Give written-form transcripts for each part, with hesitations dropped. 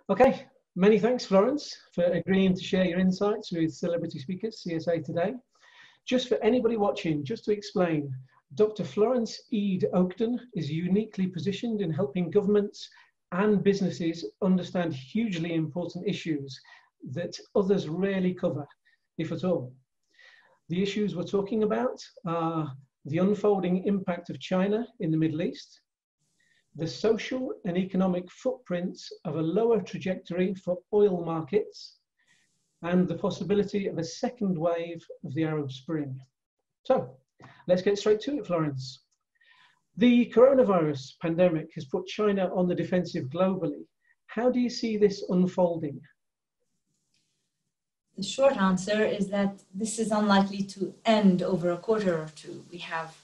Okay, many thanks, Florence, for agreeing to share your insights with Celebrity Speakers, CSA today. Just for anybody watching, just to explain, Dr. Florence Eid Oakden is uniquely positioned in helping governments and businesses understand hugely important issues that others rarely cover, if at all. The issues we're talking about are the unfolding impact of China in the Middle East, the social and economic footprints of a lower trajectory for oil markets, and the possibility of a second wave of the Arab Spring. So let's get straight to it, Florence. The coronavirus pandemic has put China on the defensive globally. How do you see this unfolding? The short answer is that this is unlikely to end over a quarter or two. We have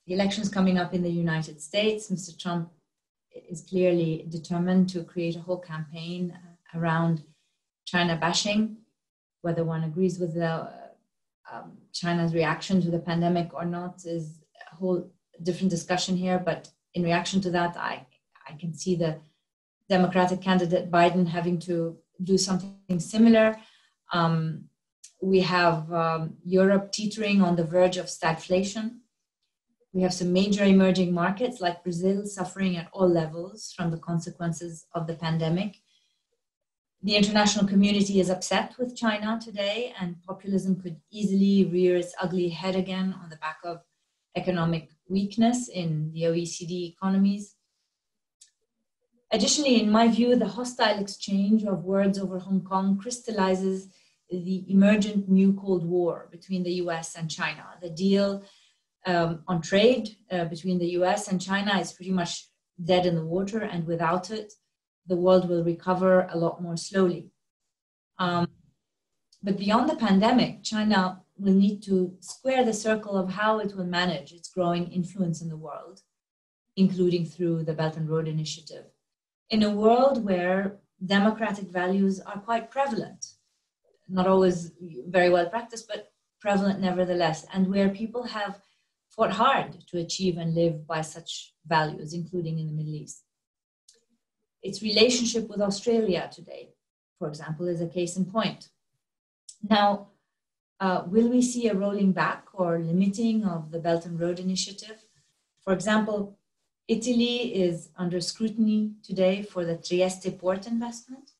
the elections coming up in the United States. Mr. Trump is clearly determined to create a whole campaign around China bashing. Whether one agrees with China's reaction to the pandemic or not is a whole different discussion here. But in reaction to that, I can see the Democratic candidate Biden having to do something similar. We have Europe teetering on the verge of stagflation. We have some major emerging markets like Brazil suffering at all levels from the consequences of the pandemic. The international community is upset with China today, and populism could easily rear its ugly head again on the back of economic weakness in the OECD economies. Additionally, in my view, the hostile exchange of words over Hong Kong crystallizes the emergent new Cold War between the US and China. The deal on trade between the US and China is pretty much dead in the water, and without it, the world will recover a lot more slowly. But beyond the pandemic, China will need to square the circle of how it will manage its growing influence in the world, including through the Belt and Road Initiative, in a world where democratic values are quite prevalent, not always very well practiced, but prevalent nevertheless, and where people have fought hard to achieve and live by such values, including in the Middle East. Its relationship with Australia today, for example, is a case in point. Now, will we see a rolling back or limiting of the Belt and Road Initiative? For example, Italy is under scrutiny today for the Trieste port investment.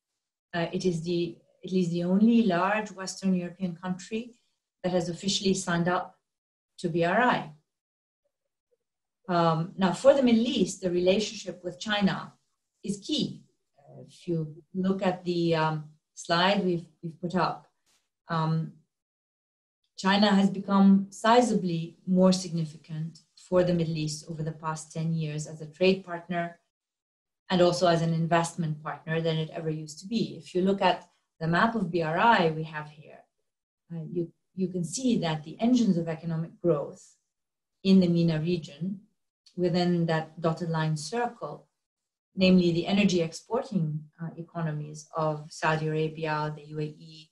It is the only large Western European country that has officially signed up to BRI. Now, for the Middle East, the relationship with China is key. If you look at the slide we've put up, China has become sizably more significant for the Middle East over the past 10 years as a trade partner and also as an investment partner than it ever used to be. If you look at the map of BRI we have here, you can see that the engines of economic growth in the MENA region within that dotted line circle, namely the energy exporting economies of Saudi Arabia, the UAE,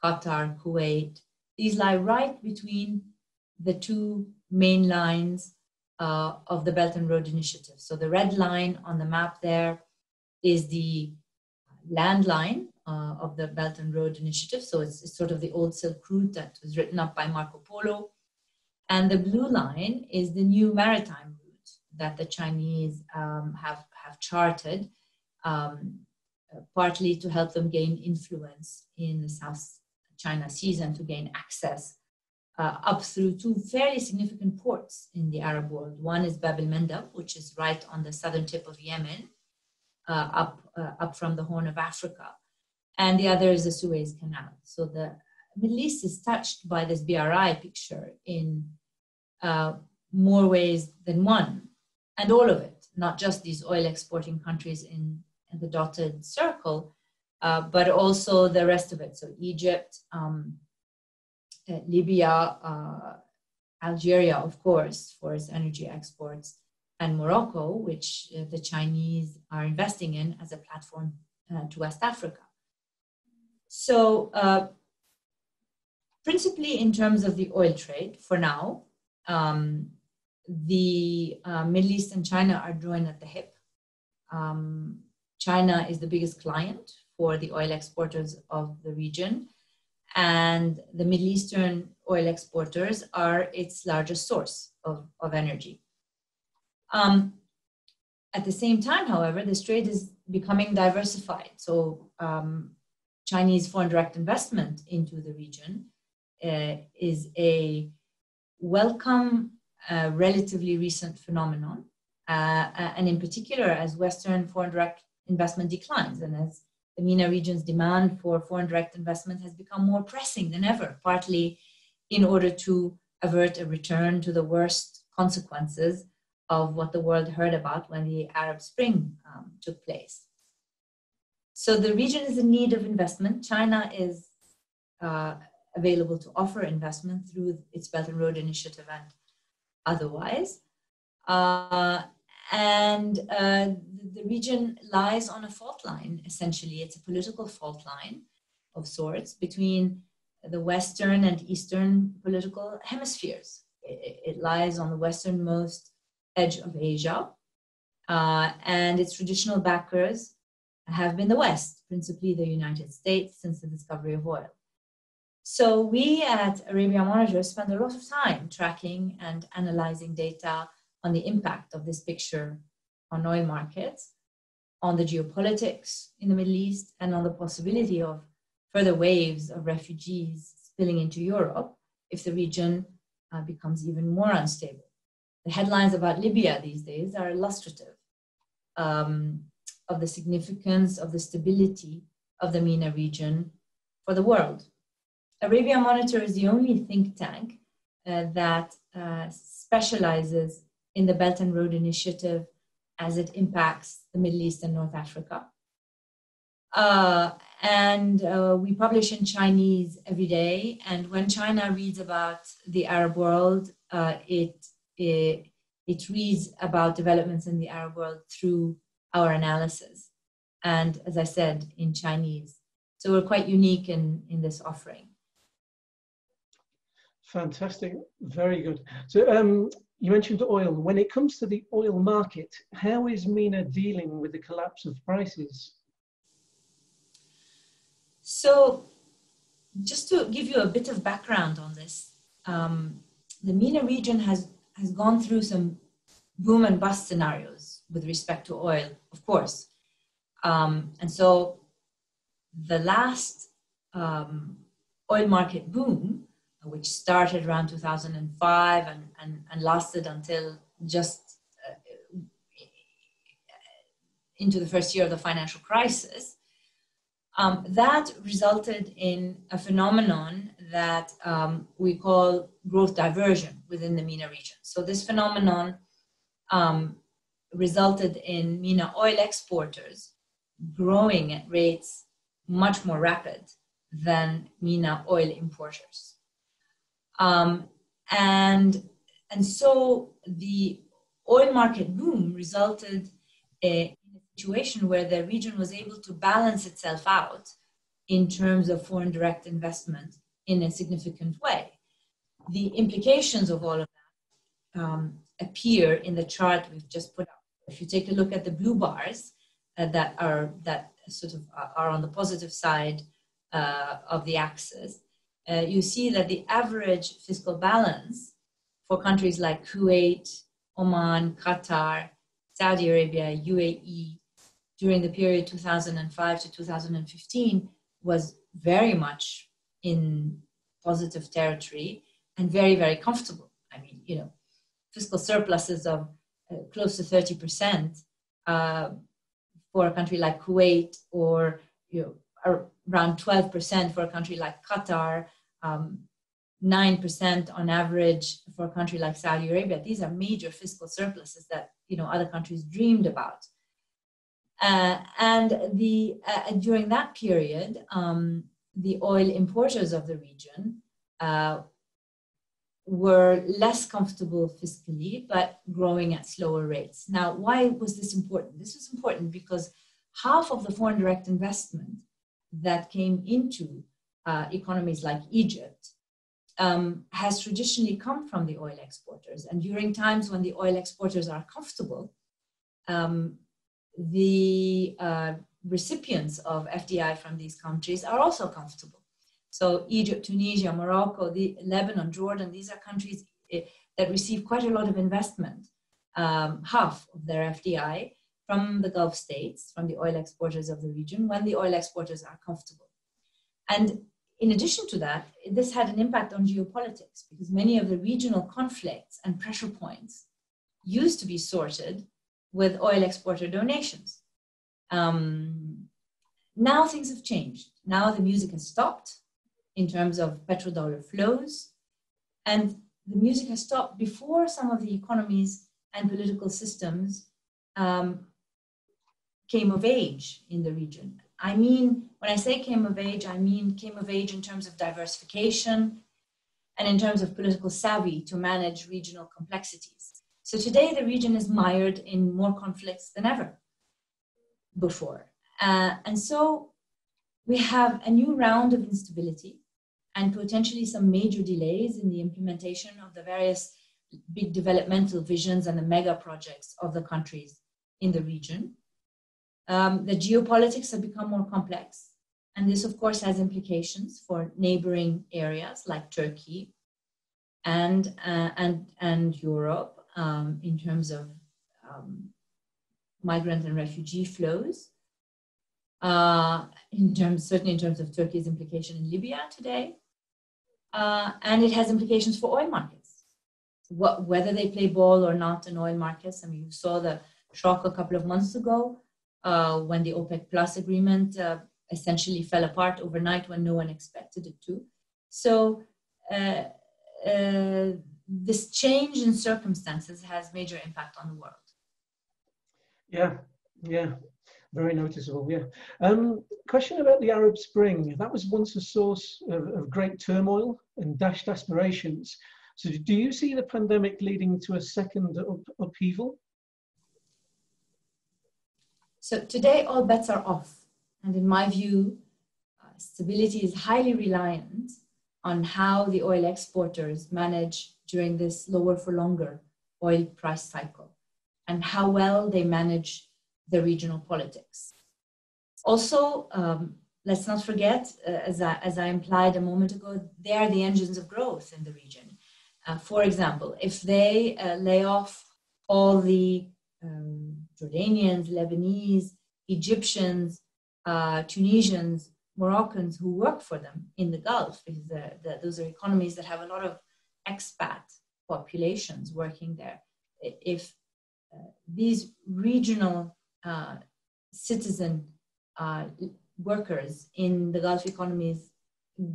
Qatar, Kuwait, these lie right between the two main lines of the Belt and Road Initiative. So the red line on the map there is the land line of the Belt and Road Initiative. So it's sort of the old Silk Route that was written up by Marco Polo. And the blue line is the new maritime route that the Chinese have charted, partly to help them gain influence in the South China Seas and to gain access up through two fairly significant ports in the Arab world. One is Bab el-Mandeb, which is right on the southern tip of Yemen, up from the Horn of Africa. And the other is the Suez Canal. So the Middle East is touched by this BRI picture in more ways than one, and all of it, not just these oil exporting countries in the dotted circle, but also the rest of it. So Egypt, Libya, Algeria, of course, for its energy exports, and Morocco, which the Chinese are investing in as a platform to West Africa. So principally in terms of the oil trade, for now, the Middle East and China are joined at the hip. China is the biggest client for the oil exporters of the region, and the Middle Eastern oil exporters are its largest source of energy. At the same time, however, this trade is becoming diversified. So Chinese foreign direct investment into the region is a welcome, relatively recent phenomenon. And in particular, as Western foreign direct investment declines and as the MENA region's demand for foreign direct investment has become more pressing than ever, partly in order to avert a return to the worst consequences of what the world heard about when the Arab Spring took place. So the region is in need of investment. China is available to offer investment through its Belt and Road Initiative and otherwise. The region lies on a fault line, essentially. It's a political fault line of sorts between the Western and Eastern political hemispheres. It lies on the westernmost edge of Asia, and its traditional backers have been the West, principally the United States, since the discovery of oil. So we at Arabia Monitor spend a lot of time tracking and analyzing data on the impact of this picture on oil markets, on the geopolitics in the Middle East, and on the possibility of further waves of refugees spilling into Europe if the region becomes even more unstable. The headlines about Libya these days are illustrative of the significance of the stability of the MENA region for the world. Arabia Monitor is the only think tank that specializes in the Belt and Road Initiative as it impacts the Middle East and North Africa. We publish in Chinese every day. And when China reads about the Arab world, it reads about developments in the Arab world through our analysis. And as I said, in Chinese. So we're quite unique in this offering. Fantastic, very good. So you mentioned oil. When it comes to the oil market, how is MENA dealing with the collapse of prices? So just to give you a bit of background on this, the MENA region has gone through some boom and bust scenarios with respect to oil, of course. And so the last oil market boom, which started around 2005 and lasted until just into the first year of the financial crisis, that resulted in a phenomenon that we call growth diversion within the MENA region. So this phenomenon resulted in MENA oil exporters growing at rates much more rapid than MENA oil importers. And so the oil market boom resulted in a situation where the region was able to balance itself out in terms of foreign direct investment in a significant way. The implications of all of that appear in the chart we've just put up. If you take a look at the blue bars that are on the positive side of the axis, you see that the average fiscal balance for countries like Kuwait, Oman, Qatar, Saudi Arabia, UAE, during the period 2005 to 2015 was very much in positive territory and very, very comfortable. I mean, fiscal surpluses of close to 30% for a country like Kuwait, or around 12% for a country like Qatar, 9% on average for a country like Saudi Arabia. These are major fiscal surpluses that other countries dreamed about. During that period, the oil importers of the region were less comfortable fiscally, but growing at slower rates. Now, why was this important? This was important because half of the foreign direct investment that came into economies like Egypt has traditionally come from the oil exporters. And during times when the oil exporters are comfortable, the recipients of FDI from these countries are also comfortable. So Egypt, Tunisia, Morocco, Lebanon, Jordan, these are countries that receive quite a lot of investment, half of their FDI from the Gulf states, from the oil exporters of the region, when the oil exporters are comfortable. And in addition to that, this had an impact on geopolitics because many of the regional conflicts and pressure points used to be sorted with oil exporter donations. Now things have changed. Now the music has stopped in terms of petrodollar flows, and the music has stopped before some of the economies and political systems came of age in the region. I mean, when I say came of age, I mean came of age in terms of diversification and in terms of political savvy to manage regional complexities. So today the region is mired in more conflicts than ever before. And so we have a new round of instability and potentially some major delays in the implementation of the various big developmental visions and the mega projects of the countries in the region. The geopolitics have become more complex, and this of course has implications for neighboring areas like Turkey and Europe in terms of migrant and refugee flows. Certainly in terms of Turkey's implication in Libya today, and it has implications for oil markets. Whether they play ball or not in oil markets. I mean, you saw the shock a couple of months ago when the OPEC Plus agreement essentially fell apart overnight when no one expected it to. So this change in circumstances has major impact on the world. Yeah, very noticeable, yeah. Question about the Arab Spring. That was once a source of great turmoil and dashed aspirations. So do you see the pandemic leading to a second upheaval? So today all bets are off. And in my view, stability is highly reliant on how the oil exporters manage during this lower for longer oil price cycle and how well they manage the regional politics. Also, let's not forget, as I implied a moment ago, they are the engines of growth in the region. For example, if they lay off all the Jordanians, Lebanese, Egyptians, Tunisians, Moroccans who work for them in the Gulf, because those are economies that have a lot of expat populations working there. If these regional citizen workers in the Gulf economies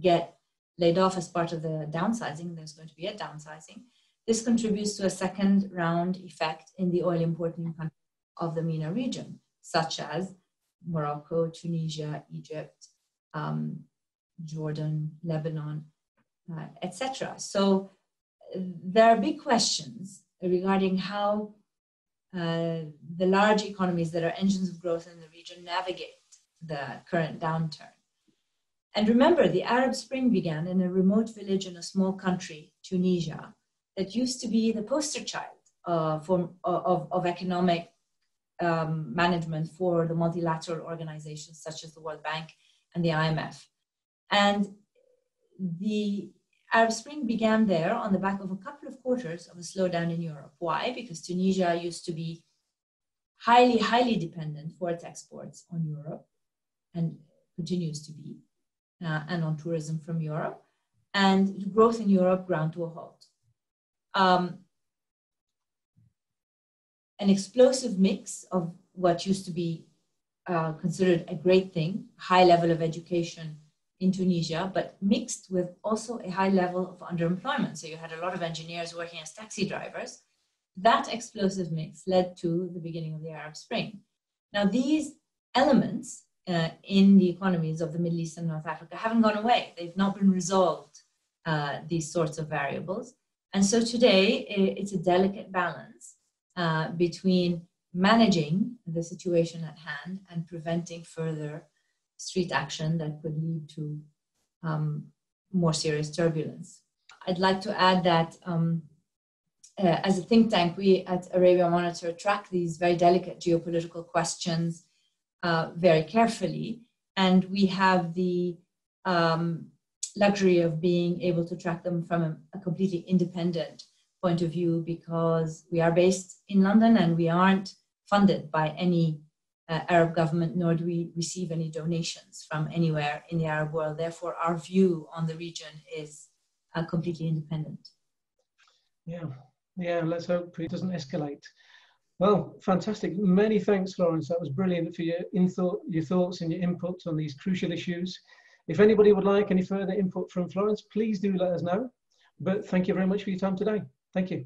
get laid off as part of the downsizing, there's going to be a downsizing. This contributes to a second round effect in the oil importing countries of the MENA region, such as Morocco, Tunisia, Egypt, Jordan, Lebanon, etc. So there are big questions regarding how the large economies that are engines of growth in the region navigate the current downturn. And remember, the Arab Spring began in a remote village in a small country, Tunisia, that used to be the poster child of economic management for the multilateral organizations such as the World Bank and the IMF. And the Arab Spring began there on the back of a couple of quarters of a slowdown in Europe. Why? Because Tunisia used to be highly, highly dependent for its exports on Europe and continues to be, and on tourism from Europe. And growth in Europe ground to a halt. An explosive mix of what used to be considered a great thing, high level of education in Tunisia, but mixed with also a high level of underemployment. So you had a lot of engineers working as taxi drivers. That explosive mix led to the beginning of the Arab Spring. Now, these elements in the economies of the Middle East and North Africa haven't gone away. They've not been resolved, these sorts of variables. And so today, it's a delicate balance between managing the situation at hand and preventing further street action that could lead to more serious turbulence. I'd like to add that as a think tank, we at Arabia Monitor track these very delicate geopolitical questions very carefully. And we have the luxury of being able to track them from a completely independent point of view, because we are based in London and we aren't funded by any Arab government, nor do we receive any donations from anywhere in the Arab world. Therefore, our view on the region is completely independent. Yeah, let's hope it doesn't escalate. Well, fantastic. Many thanks, Florence. That was brilliant for your thoughts and your input on these crucial issues. If anybody would like any further input from Florence, please do let us know. But thank you very much for your time today. Thank you.